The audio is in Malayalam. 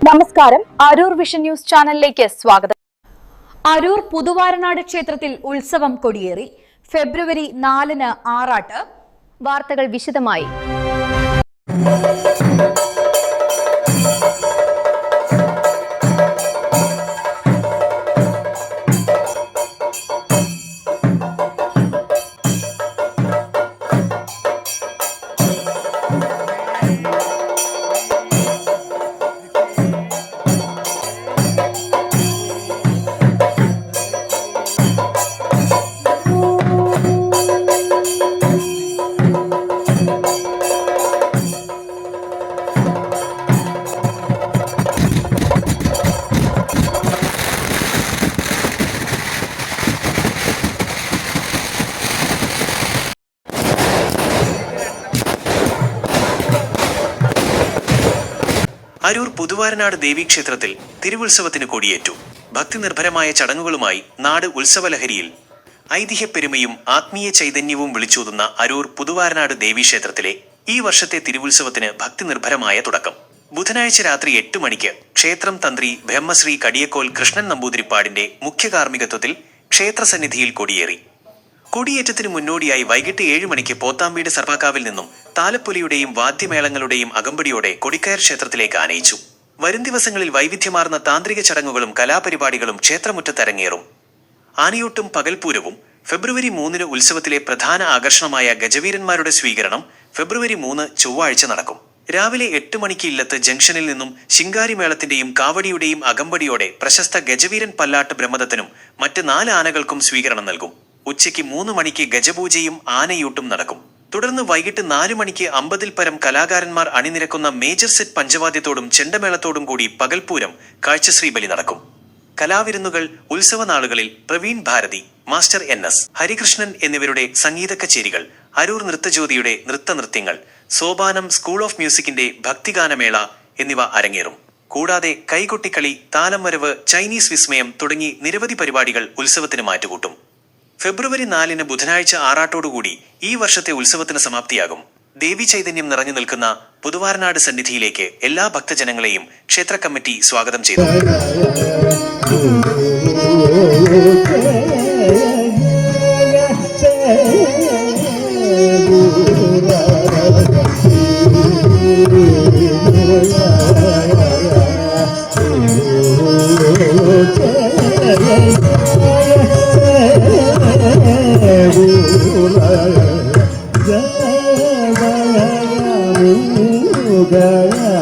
നമസ്കാരം, അരൂർ വിഷൻ ന്യൂസ് ചാനലിലേക്ക് സ്വാഗതം. അരൂർ പുതുവാരനാട് ക്ഷേത്രത്തിൽ ഉത്സവം കൊടിയേറി. ഫെബ്രുവരി 4-ന് ആറാട്ട്. വാർത്തകൾ വിശദമായി. അരൂർ പുതുവാരനാട് ദേവീക്ഷേത്രത്തിൽ തിരുവുത്സവത്തിന് കൊടിയേറ്റു. ഭക്തിനിർഭരമായ ചടങ്ങുകളുമായി നാട് ഉത്സവലഹരിയിൽ. ഐതിഹ്യപ്പെരുമയും ആത്മീയ ചൈതന്യവും വിളിച്ചോതുന്ന അരൂർ പുതുവാരനാട് ദേവീക്ഷേത്രത്തിലെ ഈ വർഷത്തെ തിരുവുത്സവത്തിന് ഭക്തിനിർഭരമായ തുടക്കം. ബുധനാഴ്ച രാത്രി 8 മണിക്ക് ക്ഷേത്രം തന്ത്രി ബ്രഹ്മശ്രീ കടിയക്കോൽ കൃഷ്ണൻ നമ്പൂതിരിപ്പാടിന്റെ മുഖ്യ കാർമ്മികത്വത്തിൽ ക്ഷേത്രസന്നിധിയിൽ കൊടിയേറി. കൊടിയേറ്റത്തിന് മുന്നോടിയായി വൈകിട്ട് 7 മണിക്ക് പോത്താമ്പീട് സർവാകാവിൽ നിന്നും താലപ്പൊലിയുടെയും വാദ്യമേളങ്ങളുടെയും അകമ്പടിയോടെ കൊടിക്കയർ ക്ഷേത്രത്തിലേക്ക് ആനയിച്ചു. വരും ദിവസങ്ങളിൽ വൈവിധ്യമാർന്ന താന്ത്രിക ചടങ്ങുകളും കലാപരിപാടികളും ക്ഷേത്രമുറ്റത്തരങ്ങേറും. ആനയൂട്ടും പകൽപൂരവും. ഫെബ്രുവരി 3-ന് ഉത്സവത്തിലെ പ്രധാന ആകർഷണമായ ഗജവീരന്മാരുടെ സ്വീകരണം ഫെബ്രുവരി 3 ചൊവ്വാഴ്ച നടക്കും. രാവിലെ 8 മണിക്ക് ഇല്ലത്ത് ജംഗ്ഷനിൽ നിന്നും ശിങ്കാരിമേളത്തിന്റെയും കാവടിയുടെയും അകമ്പടിയോടെ പ്രശസ്ത ഗജവീരൻ പല്ലാട്ട് ബ്രഹ്മദത്തനും മറ്റ് 4 ആനകൾക്കും സ്വീകരണം നൽകും. ഉച്ചയ്ക്ക് 3 മണിക്ക് ഗജപൂജയും ആനയൂട്ടും നടക്കും. തുടർന്ന് വൈകിട്ട് 4 മണിക്ക് 50-ൽ പരം കലാകാരന്മാർ അണിനിരക്കുന്ന മേജർ സെറ്റ് പഞ്ചവാദ്യത്തോടും ചെണ്ടമേളത്തോടും കൂടി പകൽപൂരം കാഴ്ചശ്രീബലി നടക്കും. കലാവിരുന്നുകൾ. ഉത്സവ നാളുകളിൽ പ്രവീൺ ഭാരതി, മാസ്റ്റർ NS ഹരികൃഷ്ണൻ എന്നിവരുടെ സംഗീത കച്ചേരികൾ, അരൂർ നൃത്തജ്യോതിയുടെ നൃത്തനൃത്യങ്ങൾ, സോപാനം സ്കൂൾ ഓഫ് മ്യൂസിക്കിന്റെ ഭക്തിഗാനമേള എന്നിവ അരങ്ങേറും. കൂടാതെ കൈകൊട്ടിക്കളി, താലംവരവ്, ചൈനീസ് വിസ്മയം തുടങ്ങി നിരവധി പരിപാടികൾ ഉത്സവത്തിന് മാറ്റുകൂട്ടും. ഫെബ്രുവരി 4-ന് ബുധനാഴ്ച ആറാട്ടോടുകൂടി ഈ വർഷത്തെ ഉത്സവത്തിന് സമാപ്തിയാകും. ദേവി ചൈതന്യം നിറഞ്ഞു നിൽക്കുന്ന പുതുവാരനാട് സന്നിധിയിലേക്ക് എല്ലാ ഭക്തജനങ്ങളെയും ക്ഷേത്ര കമ്മിറ്റി സ്വാഗതം ചെയ്തു. Jaya